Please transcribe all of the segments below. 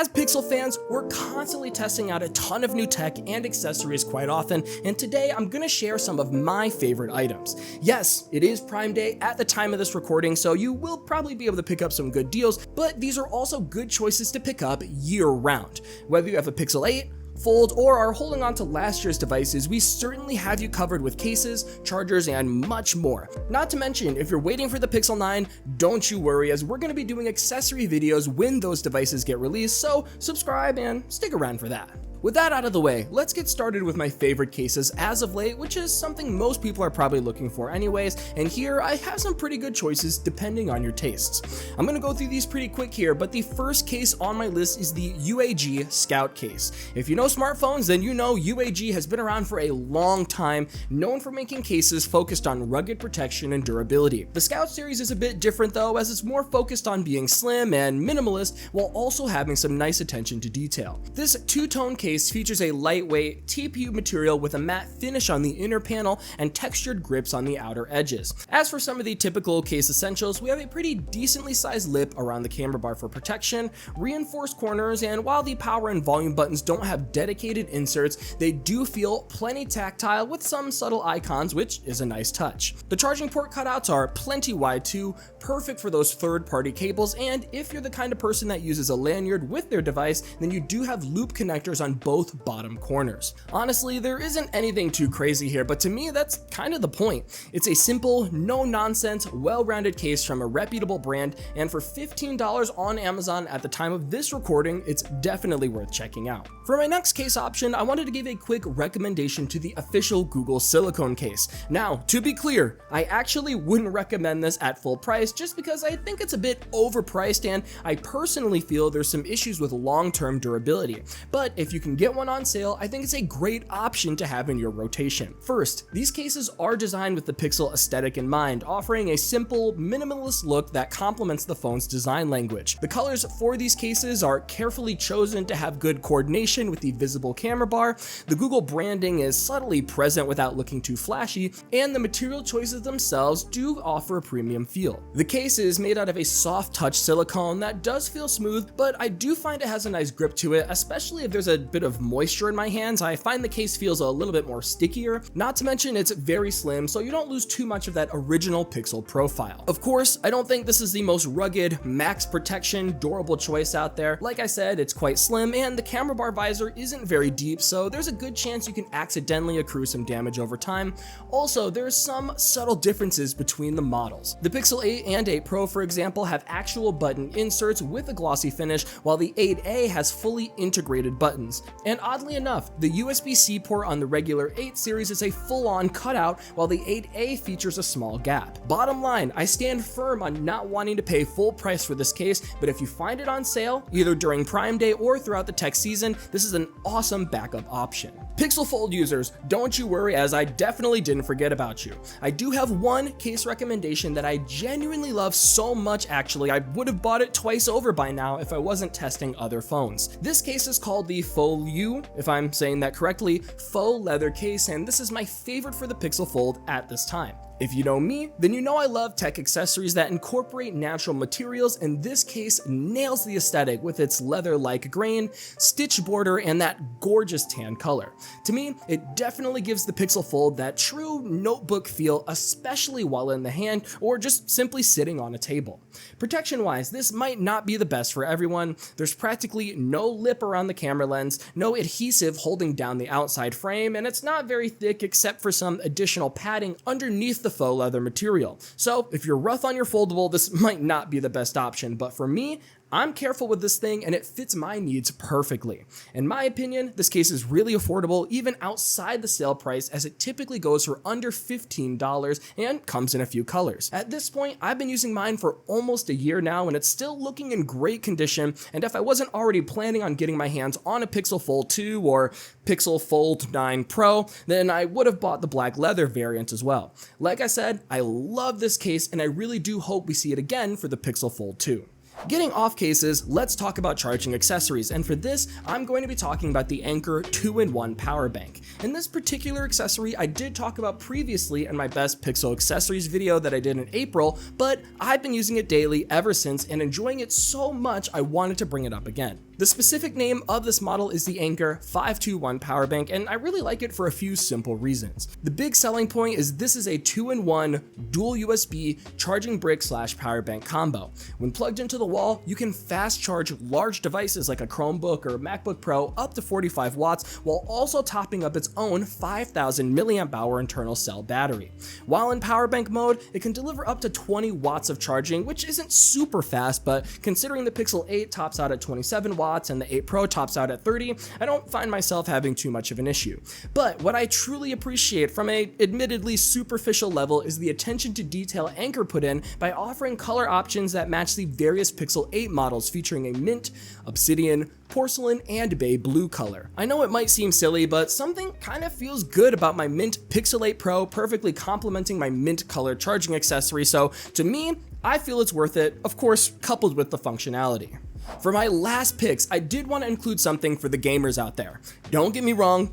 As Pixel fans, we're constantly testing out a ton of new tech and accessories quite often, and today I'm gonna share some of my favorite items. Yes, it is Prime Day at the time of this recording, so you will probably be able to pick up some good deals, but these are also good choices to pick up year-round. Whether you have a Pixel 8, Fold, or are holding on to last year's devices, we certainly have you covered with cases, chargers, and much more. Not to mention, if you're waiting for the Pixel 9, don't you worry, as we're going to be doing accessory videos when those devices get released, so subscribe and stick around for that. With that out of the way, let's get started with my favorite cases as of late, which is something most people are probably looking for anyways, and here I have some pretty good choices depending on your tastes. I'm gonna go through these pretty quick here, but the first case on my list is the UAG Scout case. If you know smartphones, then you know UAG has been around for a long time, known for making cases focused on rugged protection and durability. The Scout series is a bit different though, as it's more focused on being slim and minimalist while also having some nice attention to detail. This two-tone case features a lightweight TPU material with a matte finish on the inner panel and textured grips on the outer edges. As for some of the typical case essentials, we have a pretty decently sized lip around the camera bar for protection, reinforced corners, and while the power and volume buttons don't have dedicated inserts, they do feel plenty tactile with some subtle icons, which is a nice touch. The charging port cutouts are plenty wide too, perfect for those third-party cables, and if you're the kind of person that uses a lanyard with their device, then you do have loop connectors on both bottom corners. Honestly, there isn't anything too crazy here, but to me that's kind of the point. It's a simple, no-nonsense, well-rounded case from a reputable brand, and for $15 on Amazon at the time of this recording, it's definitely worth checking out. For my next case option, I wanted to give a quick recommendation to the official Google Silicone case. Now, to be clear, I actually wouldn't recommend this at full price just because I think it's a bit overpriced and I personally feel there's some issues with long-term durability. But if you can get one on sale, I think it's a great option to have in your rotation. First, these cases are designed with the Pixel aesthetic in mind, offering a simple, minimalist look that complements the phone's design language. The colors for these cases are carefully chosen to have good coordination with the visible camera bar, the Google branding is subtly present without looking too flashy, and the material choices themselves do offer a premium feel. The case is made out of a soft touch silicone that does feel smooth, but I do find it has a nice grip to it, especially if there's a bit of moisture in my hands. I find the case feels a little bit more stickier, not to mention it's very slim, so you don't lose too much of that original Pixel profile. Of course, I don't think this is the most rugged, max protection, durable choice out there. Like I said, it's quite slim, and the camera bar visor isn't very deep, so there's a good chance you can accidentally accrue some damage over time. Also, there's some subtle differences between the models. The Pixel 8 and 8 Pro, for example, have actual button inserts with a glossy finish, while the 8A has fully integrated buttons. And oddly enough, the USB-C port on the regular 8 series is a full-on cutout, while the 8A features a small gap. Bottom line, I stand firm on not wanting to pay full price for this case, but if you find it on sale, either during Prime Day or throughout the tech season, this is an awesome backup option. Pixel Fold users, don't you worry, as I definitely didn't forget about you. I do have one case recommendation that I genuinely love so much actually, I would have bought it twice over by now if I wasn't testing other phones. This case is called the Foluu, if I'm saying that correctly, faux leather case, and this is my favorite for the Pixel Fold at this time. If you know me, then you know I love tech accessories that incorporate natural materials, and this case nails the aesthetic with its leather-like grain, stitch border, and that gorgeous tan color. To me, it definitely gives the Pixel Fold that true notebook feel, especially while in the hand or just simply sitting on a table. Protection-wise, this might not be the best for everyone. There's practically no lip around the camera lens, no adhesive holding down the outside frame, and it's not very thick except for some additional padding underneath the faux leather material. So if you're rough on your foldable, this might not be the best option, but for me, I'm careful with this thing and it fits my needs perfectly. In my opinion, this case is really affordable even outside the sale price, as it typically goes for under $15 and comes in a few colors. At this point, I've been using mine for almost a year now and it's still looking in great condition, and if I wasn't already planning on getting my hands on a Pixel Fold 2 or Pixel Fold 9 Pro, then I would have bought the black leather variant as well. Like I said, I love this case and I really do hope we see it again for the Pixel Fold 2. Getting off cases, let's talk about charging accessories, and for this, I'm going to be talking about the Anker 2-in-1 power bank. And this particular accessory I did talk about previously in my best Pixel accessories video that I did in April, but I've been using it daily ever since and enjoying it so much I wanted to bring it up again. The specific name of this model is the Anker 521 power bank, and I really like it for a few simple reasons. The big selling point is this is a 2-in-1 dual USB charging brick / power bank combo. When plugged into the wall, you can fast charge large devices like a Chromebook or MacBook Pro up to 45 watts while also topping up its own 5,000 milliamp hour internal cell battery. While in power bank mode, it can deliver up to 20 watts of charging, which isn't super fast, but considering the Pixel 8 tops out at 27 watts and the 8 Pro tops out at 30, I don't find myself having too much of an issue. But what I truly appreciate from a admittedly superficial level is the attention to detail Anker put in by offering color options that match the various Pixel 8 models, featuring a mint, obsidian, porcelain, and bay blue color. I know it might seem silly, but something kind of feels good about my mint Pixel 8 Pro perfectly complementing my mint color charging accessory, so to me, I feel it's worth it, of course, coupled with the functionality. For my last picks, I did want to include something for the gamers out there. Don't get me wrong.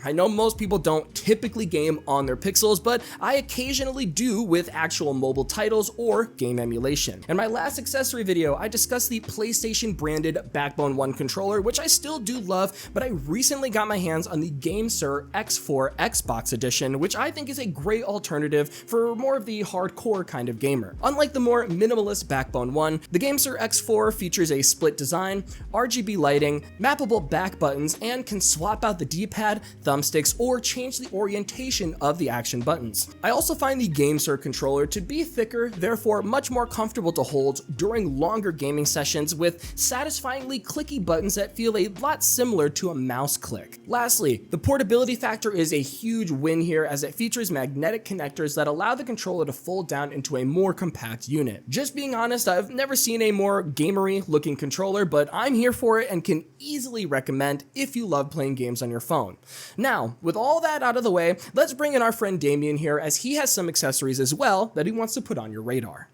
I know most people don't typically game on their Pixels, but I occasionally do with actual mobile titles or game emulation. In my last accessory video, I discussed the PlayStation branded Backbone 1 controller, which I still do love, but I recently got my hands on the GameSir X4 Xbox edition, which I think is a great alternative for more of the hardcore kind of gamer. Unlike the more minimalist Backbone 1, the GameSir X4 features a split design, RGB lighting, mappable back buttons, and can swap out the D-pad, thumbsticks, or change the orientation of the action buttons. I also find the GameSir controller to be thicker, therefore much more comfortable to hold during longer gaming sessions with satisfyingly clicky buttons that feel a lot similar to a mouse click. Lastly, the portability factor is a huge win here as it features magnetic connectors that allow the controller to fold down into a more compact unit. Just being honest, I've never seen a more gamery looking controller, but I'm here for it and can easily recommend if you love playing games on your phone. Now, with all that out of the way, let's bring in our friend Damien here, as he has some accessories as well that he wants to put on your radar.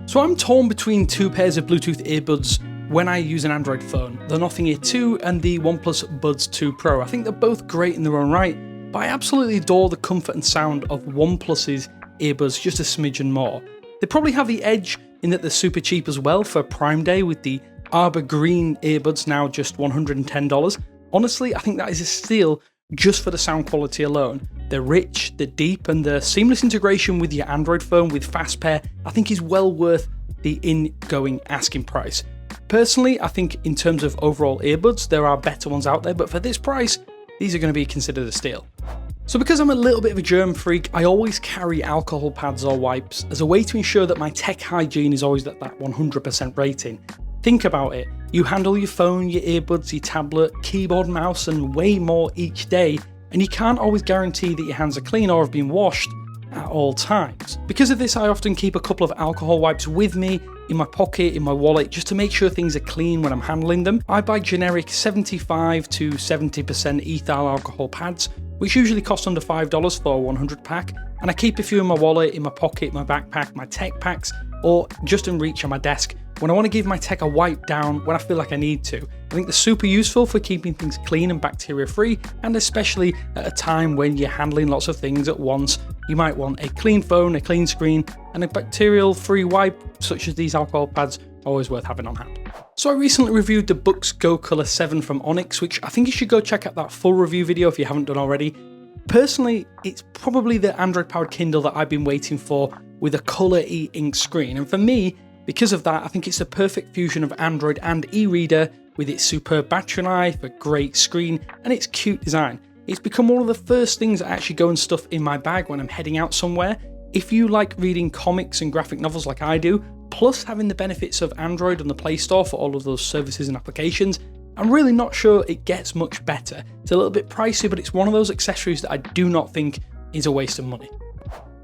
So I'm torn between two pairs of Bluetooth earbuds when I use an Android phone, the Nothing Ear 2 and the OnePlus Buds 2 Pro. I think they're both great in their own right, but I absolutely adore the comfort and sound of OnePlus's earbuds just a smidgen more. They probably have the edge in that they're super cheap as well for Prime Day, with the Arbor Green earbuds now just $110. Honestly, I think that is a steal just for the sound quality alone. They're rich, they're deep, and the seamless integration with your Android phone with Fast Pair I think is well worth the ingoing asking price. Personally, I think in terms of overall earbuds, there are better ones out there, but for this price, these are going to be considered a steal. So because I'm a little bit of a germ freak, I always carry alcohol pads or wipes as a way to ensure that my tech hygiene is always at that 100% rating. Think about it, you handle your phone, your earbuds, your tablet, keyboard, mouse, and way more each day, and you can't always guarantee that your hands are clean or have been washed at all times. Because of this, I often keep a couple of alcohol wipes with me, in my pocket, in my wallet, just to make sure things are clean when I'm handling them. I buy generic 75 to 70% ethyl alcohol pads, which usually cost under $5 for a 100 pack, and I keep a few in my wallet, in my pocket, my backpack, my tech packs, or just in reach on my desk when I want to give my tech a wipe down when I feel like I need to. I think they're super useful for keeping things clean and bacteria free, and especially at a time when you're handling lots of things at once. You might want a clean phone, a clean screen, and a bacterial free wipe such as these alcohol pads, always worth having on hand. So I recently reviewed the Boox Go Color 7 from Onyx, which I think you should go check out that full review video if you haven't done already. Personally, it's probably the Android powered Kindle that I've been waiting for with a colour e-ink screen, and for me, because of that, I think it's a perfect fusion of Android and e-reader with its superb battery life, a great screen, and its cute design. It's become one of the first things that actually go and stuff in my bag when I'm heading out somewhere. If you like reading comics and graphic novels like I do, plus having the benefits of Android on the Play Store for all of those services and applications, I'm really not sure it gets much better. It's a little bit pricey, but it's one of those accessories that I do not think is a waste of money.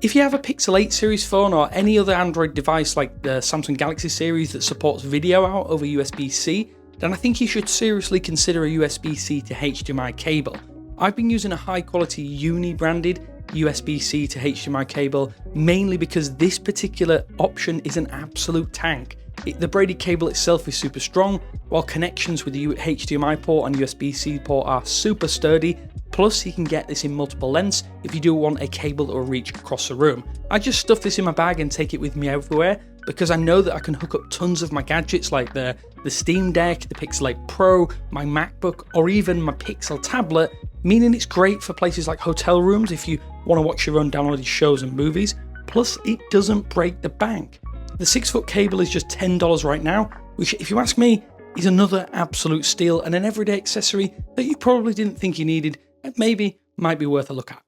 If you have a Pixel 8 series phone or any other Android device like the Samsung Galaxy series that supports video out over USB-C, then I think you should seriously consider a USB-C to HDMI cable. I've been using a high quality Uni branded USB-C to HDMI cable mainly because this particular option is an absolute tank. The braided cable itself is super strong, while connections with the HDMI port and USB-C port are super sturdy. Plus, you can get this in multiple lengths if you do want a cable that will reach across the room. I just stuff this in my bag and take it with me everywhere, because I know that I can hook up tons of my gadgets like the Steam Deck, the Pixel 8 Pro, my MacBook, or even my Pixel tablet, meaning it's great for places like hotel rooms if you want to watch your own downloaded shows and movies. Plus, it doesn't break the bank. The 6-foot cable is just $10 right now, which, if you ask me, is another absolute steal and an everyday accessory that you probably didn't think you needed and maybe might be worth a look at.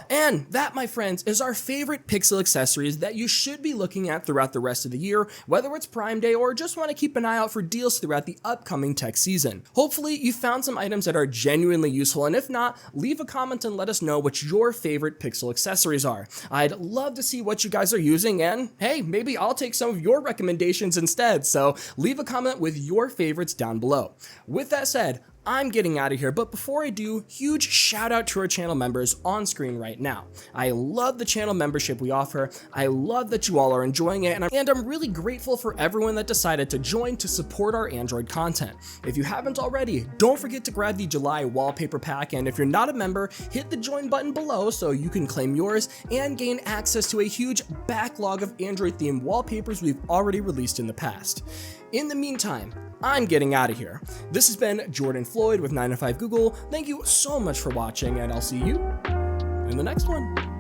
And that, my friends, is our favorite Pixel accessories that you should be looking at throughout the rest of the year, whether it's Prime Day or just want to keep an eye out for deals throughout the upcoming tech season. Hopefully, you found some items that are genuinely useful, and if not, leave a comment and let us know what your favorite Pixel accessories are. I'd love to see what you guys are using, and hey, maybe I'll take some of your recommendations instead, so leave a comment with your favorites down below. With that said, I'm getting out of here, but before I do, huge shout out to our channel members on screen right now. I love the channel membership we offer, I love that you all are enjoying it, and I'm really grateful for everyone that decided to join to support our Android content. If you haven't already, don't forget to grab the July wallpaper pack, and if you're not a member, hit the join button below so you can claim yours and gain access to a huge backlog of Android themed wallpapers we've already released in the past. In the meantime, I'm getting out of here. This has been Jordan Floyd with 9to5 Google. Thank you so much for watching, and I'll see you in the next one.